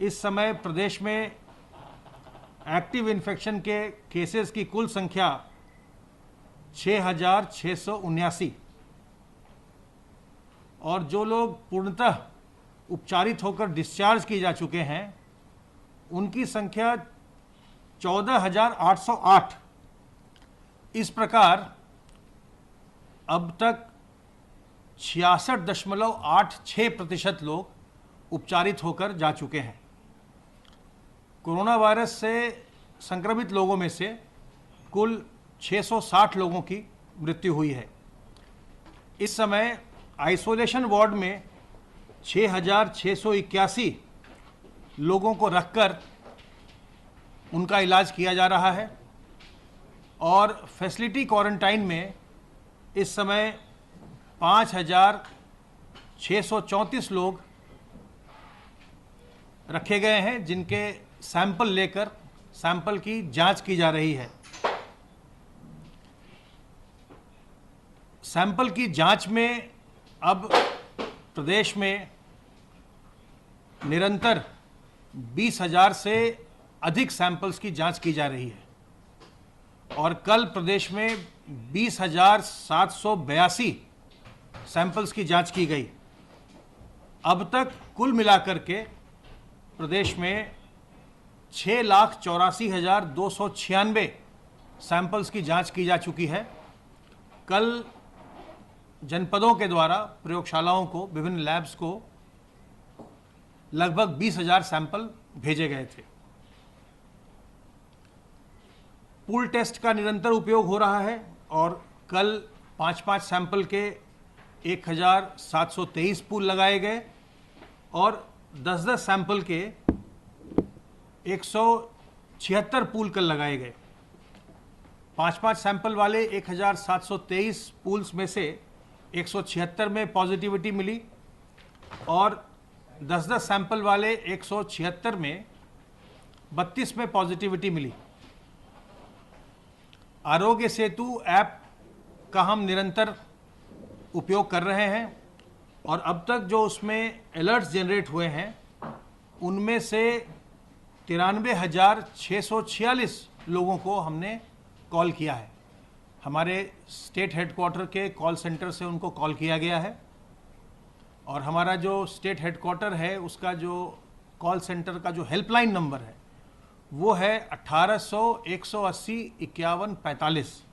इस समय प्रदेश में एक्टिव इन्फेक्शन के केसेस की कुल संख्या 6,679 और जो लोग पूर्णतः उपचारित होकर डिस्चार्ज किए जा चुके हैं उनकी संख्या 14,808। इस प्रकार अब तक 66.86% लोग उपचारित होकर जा चुके हैं। कोरोना वायरस से संक्रमित लोगों में से कुल 660 लोगों की मृत्यु हुई है। इस समय आइसोलेशन वार्ड में 6,681 लोगों को रखकर उनका इलाज किया जा रहा है और फैसिलिटी क्वारंटाइन में इस समय 5,634 लोग रखे गए हैं, जिनके सैंपल लेकर सैंपल की जांच की जा रही है। सैंपल की जांच में अब प्रदेश में निरंतर 20,000 से अधिक सैंपल्स की जांच की जा रही है और कल प्रदेश में 20,782 सैंपल्स की जांच की गई। अब तक कुल मिलाकर के प्रदेश में 6,84,296 सैंपल्स की जांच की जा चुकी है। कल जनपदों के द्वारा प्रयोगशालाओं को, विभिन्न लैब्स को लगभग 20,000 सैंपल भेजे गए थे। पूल टेस्ट का निरंतर उपयोग हो रहा है और कल 5-5 सैंपल के 1,723 पूल लगाए गए और 10-10 सैंपल के 176 पूल कल लगाए गए। 5-5 सैंपल वाले 1,723 पूल्स में से 176 में पॉजिटिविटी मिली और 10-10 सैंपल वाले 176 में 32 में पॉजिटिविटी मिली। आरोग्य सेतु ऐप का हम निरंतर उपयोग कर रहे हैं और अब तक जो उसमें अलर्ट्स जनरेट हुए हैं उनमें से 93,646 लोगों को हमने कॉल किया है। हमारे स्टेट हेडक्वार्टर के कॉल सेंटर से उनको कॉल किया गया है और हमारा जो स्टेट हेडक्वार्टर है उसका जो कॉल सेंटर का जो हेल्पलाइन नंबर है वो है 1800-180-5145।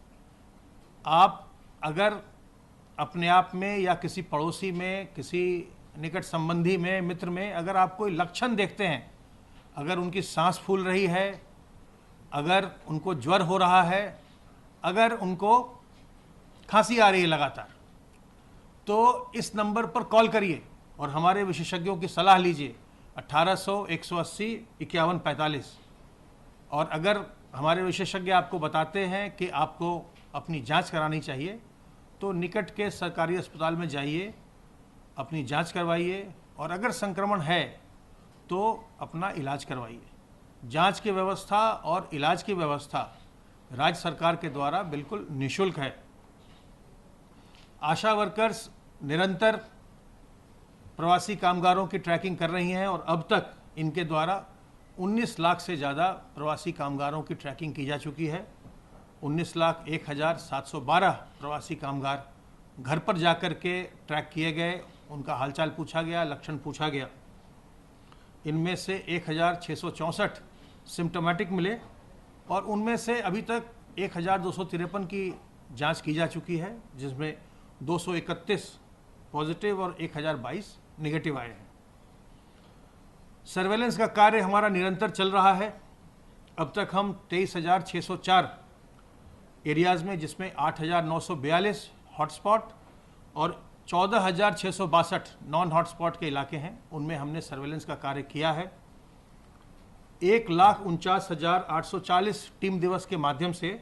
आप अगर अपने आप में या किसी पड़ोसी में, किसी निकट संबंधी में, मित्र में अगर आप कोई लक्षण देखते हैं, अगर उनकी सांस फूल रही है, अगर उनको ज्वर हो रहा है, अगर उनको खांसी आ रही है लगातार, तो इस नंबर पर कॉल करिए और हमारे विशेषज्ञों की सलाह लीजिए 1800-180-5145। और अगर हमारे विशेषज्ञ आपको बताते हैं कि आपको अपनी जांच करानी चाहिए तो निकट के सरकारी अस्पताल में जाइए, अपनी जांच करवाइए और अगर संक्रमण है तो अपना इलाज करवाइए। जांच की व्यवस्था और इलाज की व्यवस्था राज्य सरकार के द्वारा बिल्कुल निःशुल्क है। आशा वर्कर्स निरंतर प्रवासी कामगारों की ट्रैकिंग कर रही हैं और अब तक इनके द्वारा 19 लाख से ज़्यादा प्रवासी कामगारों की ट्रैकिंग की जा चुकी है। 19,01,712 प्रवासी कामगार घर पर जाकर के ट्रैक किए गए, उनका हालचाल पूछा गया, लक्षण पूछा गया। इनमें से 1,664 सिम्टोमेटिक मिले और उनमें से अभी तक 1,253 की जांच की जा चुकी है, जिसमें 231 पॉजिटिव और 1,022 नेगेटिव आए हैं। सर्वेलेंस का कार्य हमारा निरंतर चल रहा है। अब तक हम 23,604 एरियाज़ में, जिसमें 8,942 हॉटस्पॉट और 14,662 नॉन हॉटस्पॉट के इलाके हैं, उनमें हमने सर्वेलेंस का कार्य किया है। 1,49,840 टीम दिवस के माध्यम से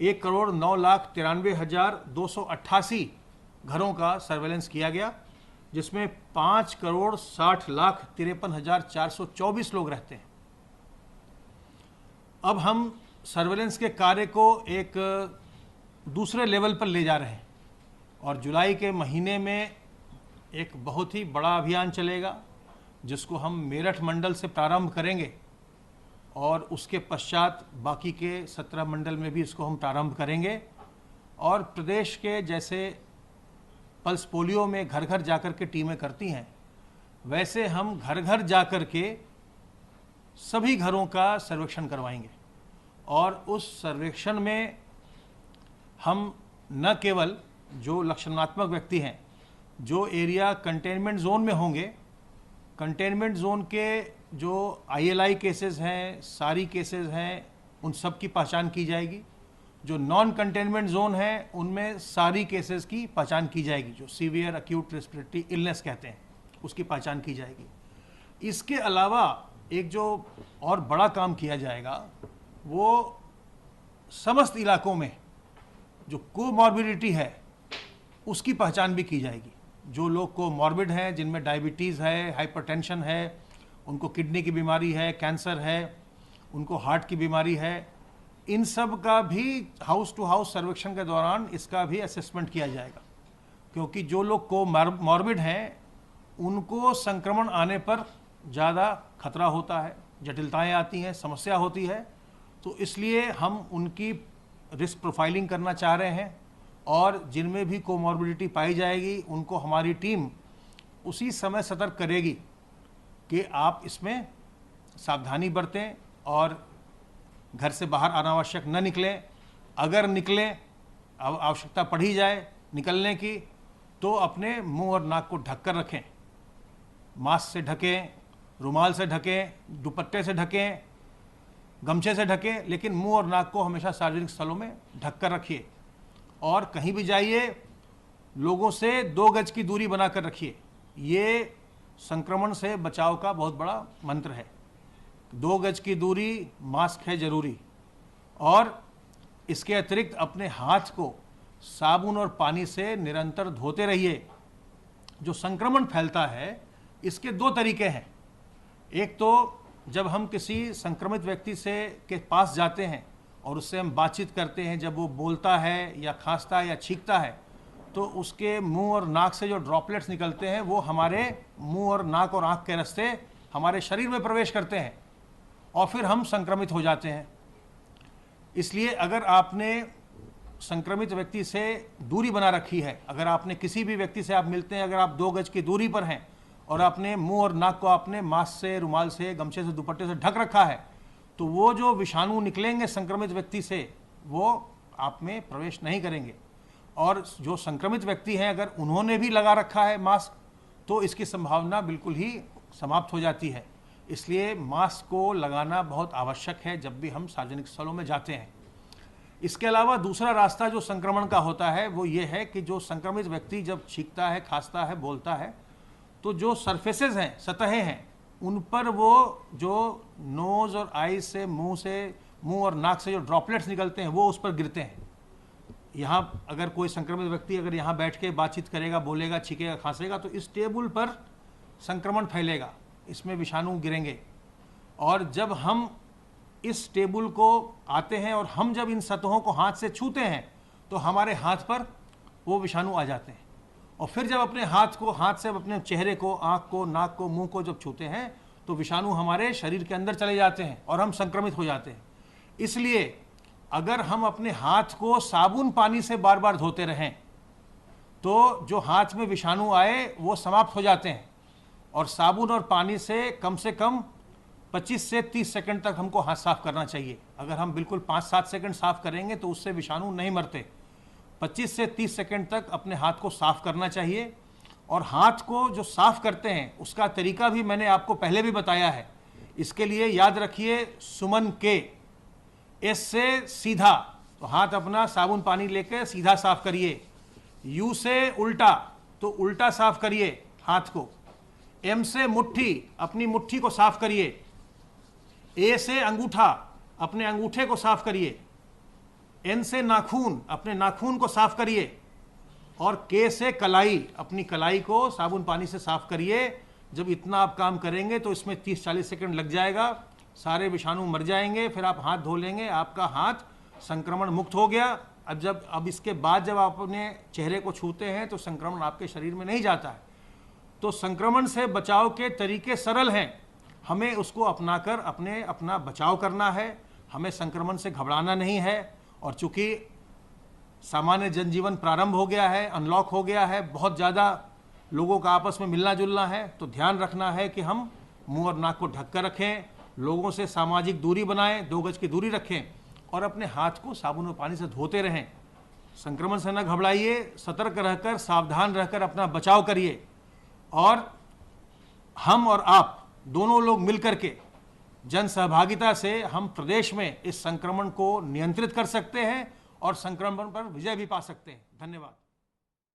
1,09,93,288 घरों का सर्वेलेंस किया गया, जिसमें 5,60,53,424 लोग रहते हैं। अब हम सर्वेलेंस के कार्य को एक दूसरे लेवल पर ले जा रहे हैं और जुलाई के महीने में एक बहुत ही बड़ा अभियान चलेगा जिसको हम मेरठ मंडल से प्रारंभ करेंगे और उसके पश्चात बाकी के 17 मंडल में भी इसको हम प्रारंभ करेंगे। और प्रदेश के जैसे पल्स पोलियो में घर घर जाकर के टीमें करती हैं, वैसे हम घर घर जाकर के सभी घरों का सर्वेक्षण करवाएंगे। और उस सर्वेक्षण में हम न केवल जो लक्षणात्मक व्यक्ति हैं, जो एरिया कंटेनमेंट जोन में होंगे, कंटेनमेंट जोन के जो ILI केसेस हैं, सारी केसेस हैं, उन सब की पहचान की जाएगी। जो नॉन कंटेनमेंट जोन है उनमें सारी केसेस की पहचान की जाएगी, जो सीवियर एक्यूट रेस्पिरेटरी इलनेस कहते हैं, उसकी पहचान की जाएगी। इसके अलावा एक जो और बड़ा काम किया जाएगा, वो समस्त इलाकों में जो कोमॉर्बिडिटी है उसकी पहचान भी की जाएगी। जो लोग कोमॉर्बिड हैं, जिनमें डायबिटीज़ है, हाइपरटेंशन है, उनको किडनी की बीमारी है, कैंसर है, उनको हार्ट की बीमारी है, इन सब का भी हाउस टू हाउस सर्वेक्षण के दौरान इसका भी असेसमेंट किया जाएगा। क्योंकि जो लोग कोमॉर्बिड हैं उनको संक्रमण आने पर ज़्यादा खतरा होता है, जटिलताएं आती हैं, समस्या होती है। तो इसलिए हम उनकी रिस्क प्रोफाइलिंग करना चाह रहे हैं और जिनमें भी कोमॉर्बिडिटी पाई जाएगी उनको हमारी टीम उसी समय सतर्क करेगी कि आप इसमें सावधानी बरतें और घर से बाहर अनावश्यक न निकलें। अगर निकलें, आवश्यकता पड़ी जाए निकलने की, तो अपने मुंह और नाक को ढक कर रखें। मास्क से ढकें, रुमाल से ढकें, दुपट्टे से ढकें, गमछे से ढकें, लेकिन मुंह और नाक को हमेशा सार्वजनिक स्थलों में ढक कर रखिए। और कहीं भी जाइए, लोगों से 2 गज की दूरी बनाकर रखिए। ये संक्रमण से बचाव का बहुत बड़ा मंत्र है। 2 गज की दूरी, मास्क है जरूरी। और इसके अतिरिक्त अपने हाथ को साबुन और पानी से निरंतर धोते रहिए। जो संक्रमण फैलता है इसके 2 तरीके हैं। एक तो जब हम किसी संक्रमित व्यक्ति से के पास जाते हैं और उससे हम बातचीत करते हैं, जब वो बोलता है या खांसता है या छींकता है, तो उसके मुंह और नाक से जो ड्रॉपलेट्स निकलते हैं वो हमारे मुंह और नाक और आंख के रास्ते हमारे शरीर में प्रवेश करते हैं और फिर हम संक्रमित हो जाते हैं। इसलिए अगर आपने संक्रमित व्यक्ति से दूरी बना रखी है, अगर आपने किसी भी व्यक्ति से आप मिलते हैं, अगर आप 2 गज की दूरी पर हैं और आपने मुंह और नाक को आपने मास्क से, रुमाल से, गमछे से, दुपट्टे से ढक रखा है, तो वो जो विषाणु निकलेंगे संक्रमित व्यक्ति से वो आप में प्रवेश नहीं करेंगे। और जो संक्रमित व्यक्ति हैं अगर उन्होंने भी लगा रखा है मास्क, तो इसकी संभावना बिल्कुल ही समाप्त हो जाती है। इसलिए मास्क को लगाना बहुत आवश्यक है जब भी हम सार्वजनिक स्थलों में जाते हैं। इसके अलावा दूसरा रास्ता जो संक्रमण का होता है वो ये है कि जो संक्रमित व्यक्ति जब छींकता है, खांसता है, बोलता है, तो जो सरफेसेस हैं, सतहें हैं, उन पर वो जो नोज़ और आईज से, मुंह और नाक से जो ड्रॉपलेट्स निकलते हैं वो उस पर गिरते हैं। यहाँ अगर कोई संक्रमित व्यक्ति अगर यहाँ बैठ के बातचीत करेगा, बोलेगा, छींकेगा, खांसेगा, तो इस टेबल पर संक्रमण फैलेगा, इसमें विषाणु गिरेंगे। और जब हम इस टेबल को आते हैं और हम जब इन सतहों को हाथ से छूते हैं तो हमारे हाथ पर वो विषाणु आ जाते हैं। और फिर जब अपने हाथ से अपने चेहरे को, आँख को, नाक को, मुंह को जब छूते हैं तो विषाणु हमारे शरीर के अंदर चले जाते हैं और हम संक्रमित हो जाते हैं। इसलिए अगर हम अपने हाथ को साबुन पानी से बार बार धोते रहें तो जो हाथ में विषाणु आए वो समाप्त हो जाते हैं। और साबुन और पानी से कम 25 से 30 सेकंड तक हमको हाथ साफ करना चाहिए। अगर हम बिल्कुल 5-7 सेकंड साफ करेंगे तो उससे विषाणु नहीं मरते। 25 से 30 सेकंड तक अपने हाथ को साफ करना चाहिए। और हाथ को जो साफ करते हैं उसका तरीका भी मैंने आपको पहले भी बताया है। इसके लिए याद रखिए, सुमन के, एस से सीधा, तो हाथ अपना साबुन पानी लेकर सीधा साफ करिए। यू से उल्टा, तो उल्टा साफ करिए हाथ को। एम से मुट्ठी, अपनी मुट्ठी को साफ करिए। ए से अंगूठा, अपने अंगूठे को साफ करिए। एन से नाखून, अपने नाखून को साफ करिए। और के से कलाई, अपनी कलाई को साबुन पानी से साफ करिए। जब इतना आप काम करेंगे तो इसमें 30-40 सेकंड लग जाएगा, सारे विषाणु मर जाएंगे, फिर आप हाथ धो लेंगे, आपका हाथ संक्रमण मुक्त हो गया। अब इसके बाद जब आप अपने चेहरे को छूते हैं तो संक्रमण आपके शरीर में नहीं जाता है। तो संक्रमण से बचाव के तरीके सरल हैं, हमें उसको अपनाकर अपना बचाव करना है। हमें संक्रमण से घबराना नहीं है। और चूंकि सामान्य जनजीवन प्रारंभ हो गया है, अनलॉक हो गया है, बहुत ज़्यादा लोगों का आपस में मिलना जुलना है, तो ध्यान रखना है कि हम मुंह और नाक को ढक कर रखें, लोगों से सामाजिक दूरी बनाएं, 2 गज की दूरी रखें और अपने हाथ को साबुन और पानी से धोते रहें। संक्रमण से न घबराइए, सतर्क रहकर सावधान रहकर अपना बचाव करिए। और हम और आप दोनों लोग मिलकर के जन सहभागिता से हम प्रदेश में इस संक्रमण को नियंत्रित कर सकते हैं और संक्रमण पर विजय भी पा सकते हैं। धन्यवाद।